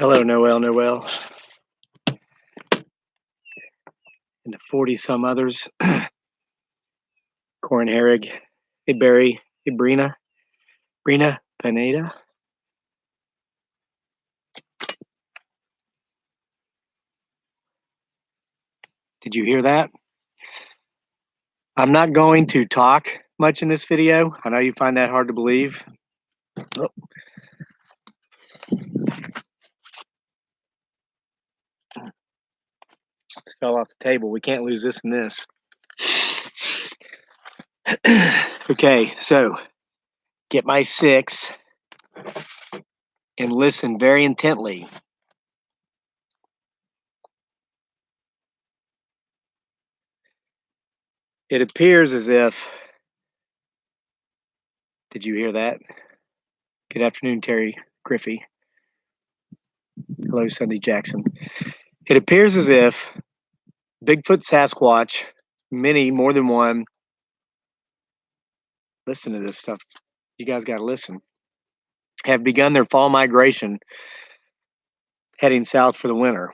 Hello, Noel, and the 40 some others. Corin Herrig. Hey, Barry. Hey, Brina Pineda. Did you hear that? I'm not going to talk much in this video. I know you find that hard to believe. Oh. This fell off the table. We can't lose this and this. Okay, so get my 6 and listen very intently. It appears as if, did you hear that? Good afternoon, Terry Griffey. Hello, Sunday Jackson. It appears as if Bigfoot, Sasquatch, many, more than one, listen to this stuff. You guys got to listen. Have begun their fall migration heading south for the winter.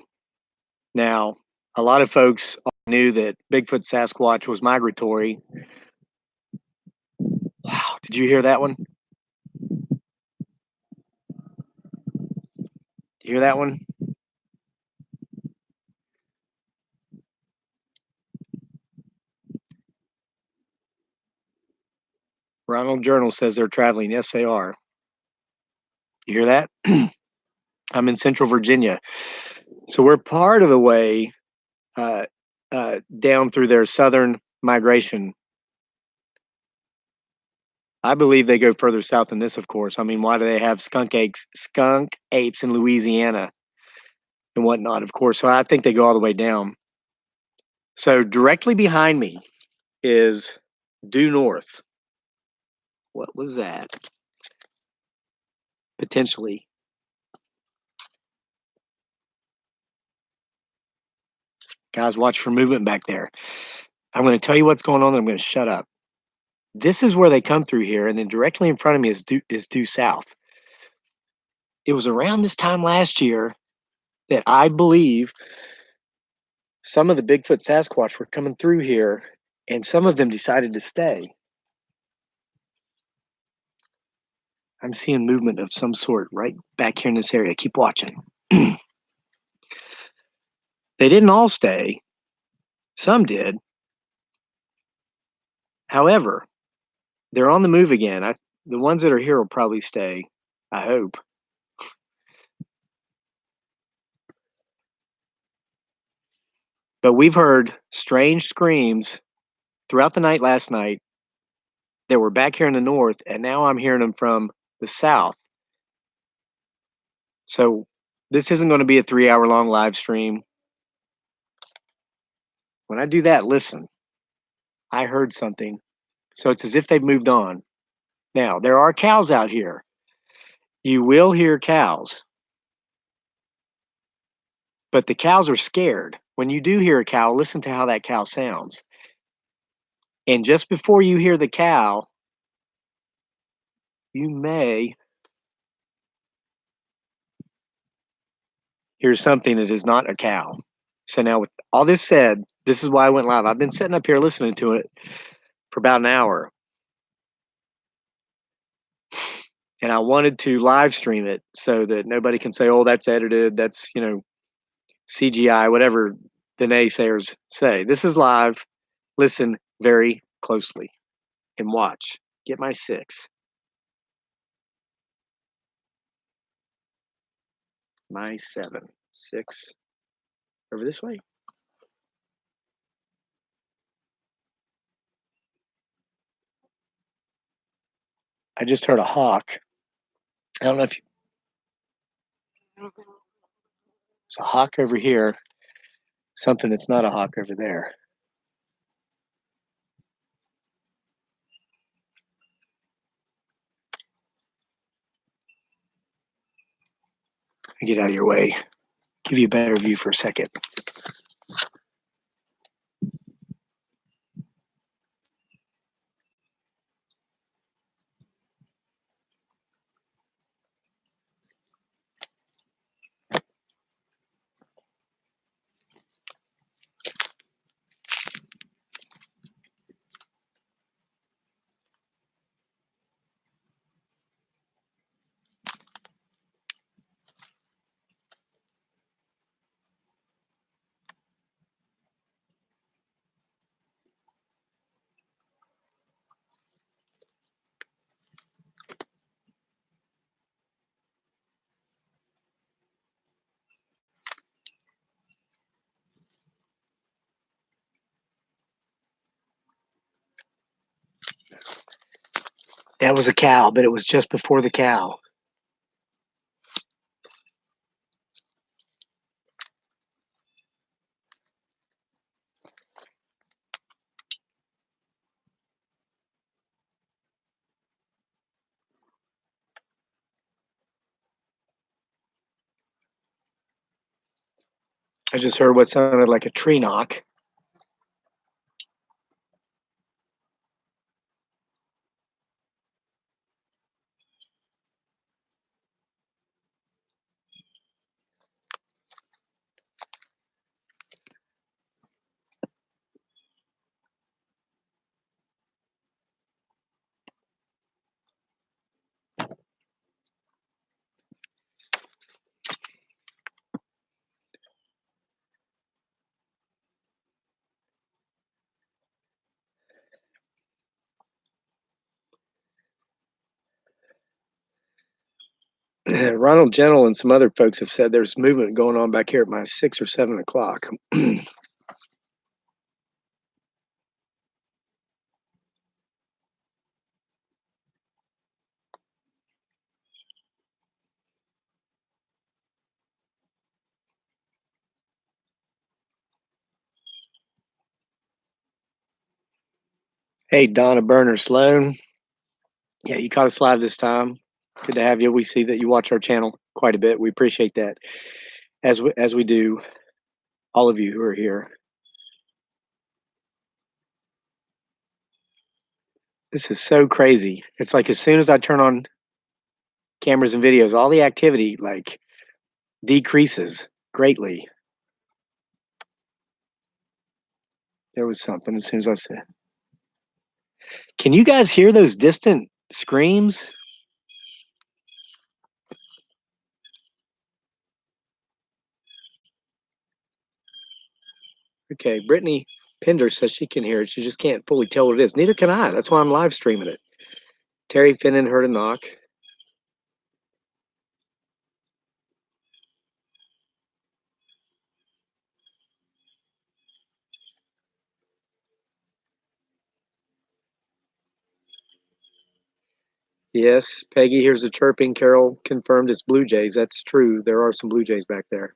Now, a lot of folks knew that Bigfoot, Sasquatch was migratory. Wow, did you hear that one? Did you hear that one? Ronald Journal says they're traveling. Yes, they are. You hear that? I'm in Central Virginia. So we're part of the way down through their southern migration. I believe they go further south than this, of course. I mean, why do they have skunk apes in Louisiana and whatnot, of course? So I think they go all the way down. So directly behind me is due north. What was that? Potentially. Guys, watch for movement back there. I'm going to tell you what's going on, and I'm going to shut up. This is where they come through here, and then directly in front of me is due south. It was around this time last year that I believe some of the Bigfoot Sasquatch were coming through here, and some of them decided to stay. I'm seeing movement of some sort right back here in this area. Keep watching. They didn't all stay. Some did. However, they're on the move again. The ones that are here will probably stay, I hope. But we've heard strange screams throughout the night last night that were back here in the north, and now I'm hearing them from the south. So this isn't going to be a 3-hour long live stream. When I do that, listen. I heard something. So it's as if they've moved on. Now, there are cows out here. You will hear cows. But the cows are scared. When you do hear a cow, listen to how that cow sounds. And just before you hear the cow, you may hear something that is not a cow. So now with all this said, this is why I went live. I've been sitting up here listening to it for about an hour. And I wanted to live stream it so that nobody can say, oh, that's edited, that's, CGI, whatever the naysayers say. This is live. Listen very closely and watch. Get my 6. My 7. 6. Over this way. I just heard a hawk. I don't know if you... There's a hawk over here. Something that's not a hawk over there. Get out of your way. Give you a better view for a second. That was a cow, but it was just before the cow. I just heard what sounded like a tree knock. Ronald Gentle and some other folks have said there's movement going on back here at my 6 or 7 o'clock. Hey, Donna Burner Sloan. Yeah, you caught us live this time. Good to have you. We see that you watch our channel quite a bit. We appreciate that, as we do all of you who are here. This is so crazy. It's like as soon as I turn on cameras and videos, all the activity like decreases greatly. There was something as soon as I said. Can you guys hear those distant screams? Okay, Brittany Pender says she can hear it. She just can't fully tell what it is. Neither can I. That's why I'm live streaming it. Terry Finnan heard a knock. Yes, Peggy hears a chirping. Carol confirmed it's blue jays. That's true. There are some blue jays back there.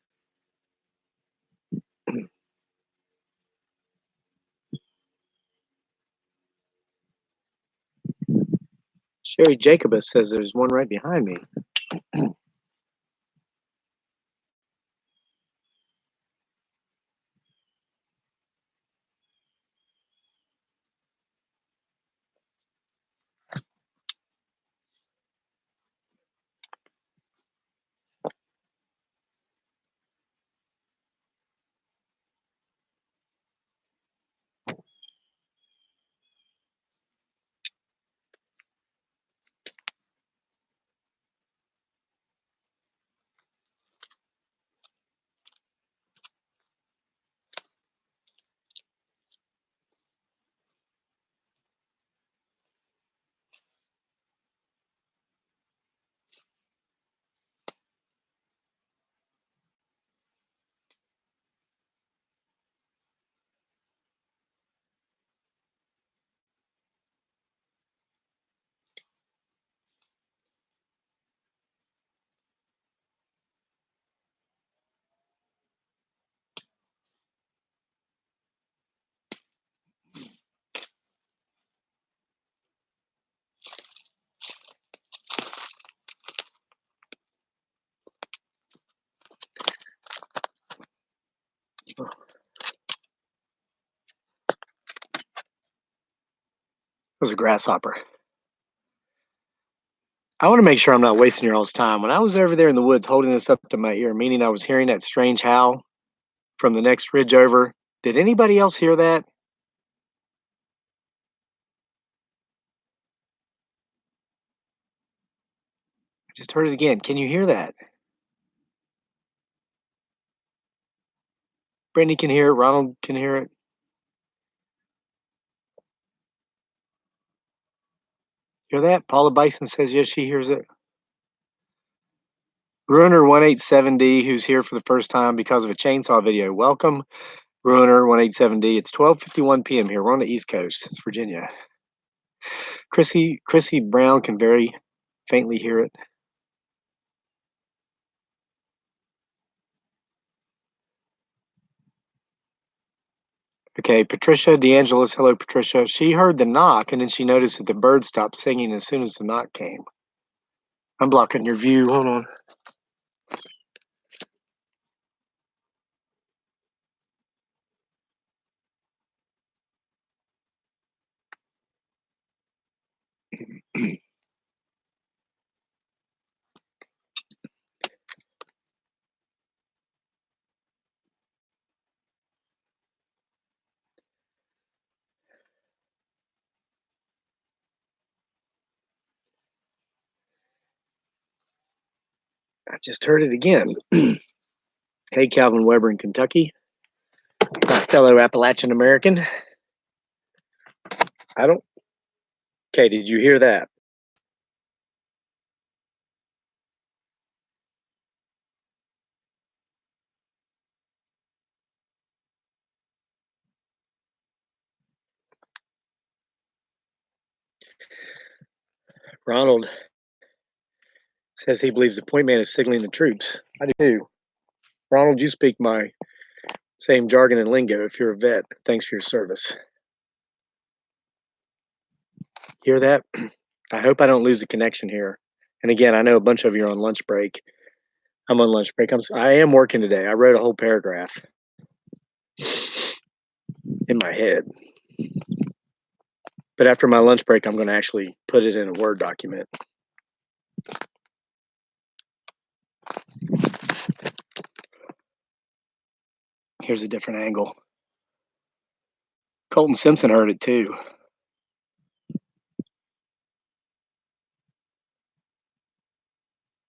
Sherry Jacobus says there's one right behind me. It was a grasshopper. I want to make sure I'm not wasting your all's time. When I was over there in the woods holding this up to my ear, meaning I was hearing that strange howl from the next ridge over, did anybody else hear that? I just heard it again. Can you hear that? Brittany can hear it. Ronald can hear it. Hear that? Paula Bison says yes, she hears it. Ruiner187D, who's here for the first time because of a chainsaw video. Welcome, Ruiner187D. It's 12:51 p.m. here. We're on the East Coast. It's Virginia. Chrissy Brown can very faintly hear it. Okay, Patricia DeAngelis, hello, Patricia. She heard the knock and then she noticed that the bird stopped singing as soon as the knock came. I'm blocking your view. Hold on. I just heard it again. Hey, Calvin Weber in Kentucky, my fellow Appalachian American. I don't. Okay, did you hear that? Ronald says he believes the point man is signaling the troops. I do too. Ronald, you speak my same jargon and lingo if you're a vet. Thanks for your service. Hear that? I hope I don't lose the connection here. And again, I know a bunch of you are on lunch break. I'm on lunch break. I am working today. I wrote a whole paragraph in my head. But after my lunch break, I'm going to actually put it in a Word document. Here's a different angle. Colton Simpson heard it too.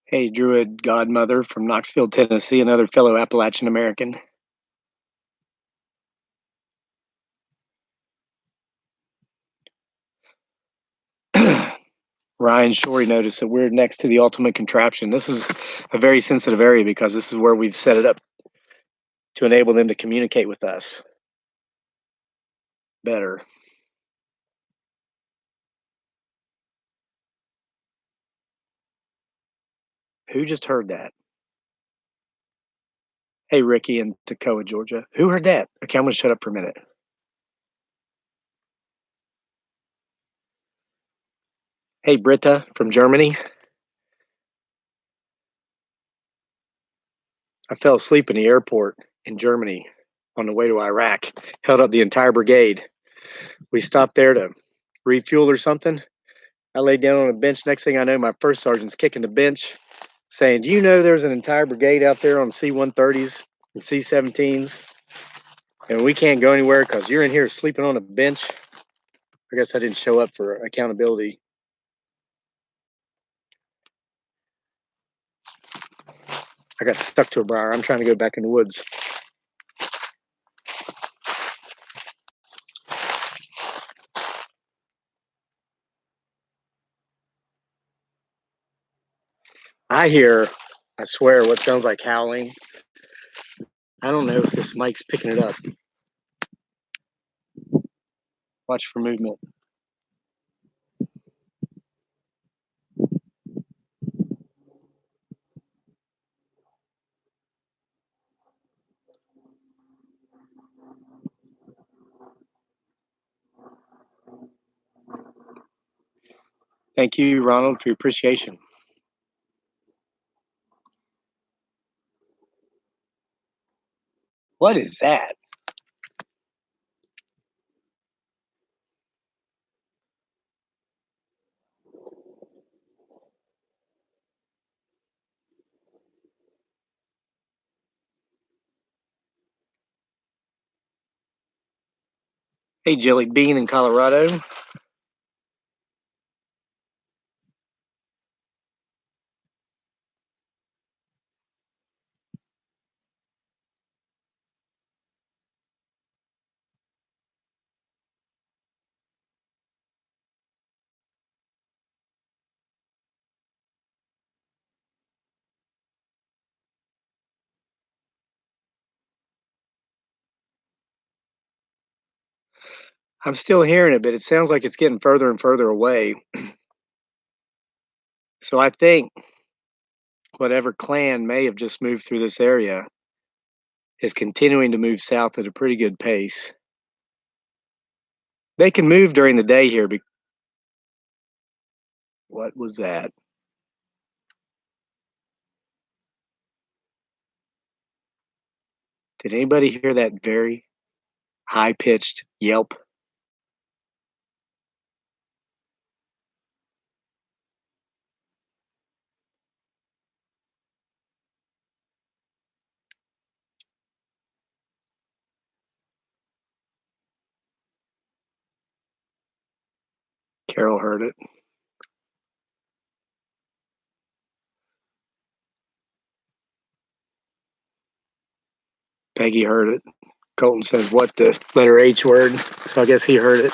Hey, Druid Godmother from Knoxville, Tennessee, another fellow Appalachian American. Ryan Shorey noticed that we're next to the ultimate contraption. This is a very sensitive area because this is where we've set it up to enable them to communicate with us better. Who just heard that? Hey, Ricky in Toccoa, Georgia. Who heard that? Okay, I'm going to shut up for a minute. Hey, Britta from Germany. I fell asleep in the airport in Germany on the way to Iraq, held up the entire brigade. We stopped there to refuel or something. I laid down on a bench. Next thing I know, my first sergeant's kicking the bench, saying, "Do you know there's an entire brigade out there on C-130s and C-17s, and we can't go anywhere because you're in here sleeping on a bench?" I guess I didn't show up for accountability. I got stuck to a briar. I'm trying to go back in the woods. I hear, I swear, what sounds like howling. I don't know if this mic's picking it up. Watch for movement. Thank you, Ronald, for your appreciation. What is that? Hey, Jelly Bean in Colorado. I'm still hearing it, but it sounds like it's getting further and further away. So I think whatever clan may have just moved through this area is continuing to move south at a pretty good pace. They can move during the day here. What was that? Did anybody hear that very high-pitched yelp? Carol heard it. Peggy heard it. Colton says, what, the letter H word? So I guess he heard it.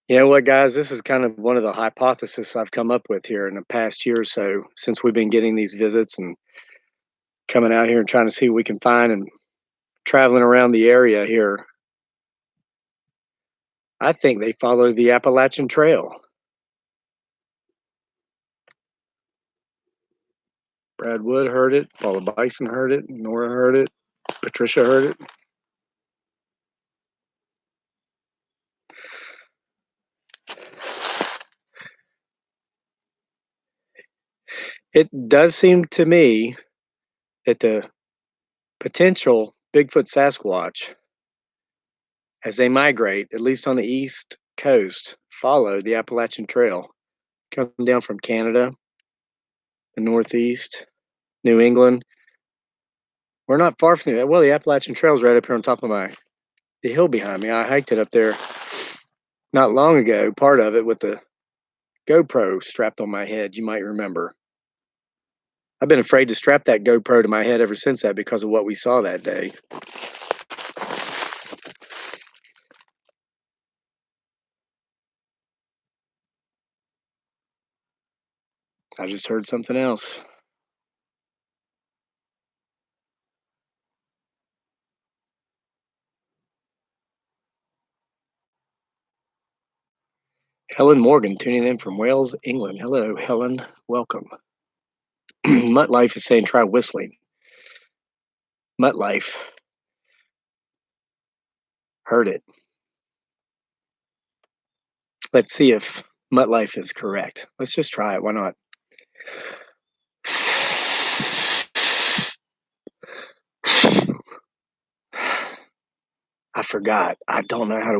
You know what, guys? This is kind of one of the hypotheses I've come up with here in the past year or so since we've been getting these visits and coming out here and trying to see what we can find and traveling around the area here. I think they follow the Appalachian Trail. Brad Wood heard it. Paula Bison heard it. Nora heard it. Patricia heard it. It does seem to me that the potential Bigfoot Sasquatch, as they migrate, at least on the east coast, follow the Appalachian Trail, come down from Canada, the Northeast, New England. We're not far from the, well, the Appalachian Trail is right up here on top of the hill behind me. I hiked it up there not long ago, part of it with the GoPro strapped on my head, you might remember. I've been afraid to strap that GoPro to my head ever since that because of what we saw that day. I just heard something else. Helen Morgan tuning in from Wales, England. Hello, Helen. Welcome. Mutt Life is saying try whistling. Mutt Life. Heard it. Let's see if Mutt Life is correct. Let's just try it. Why not? I forgot. I don't know how to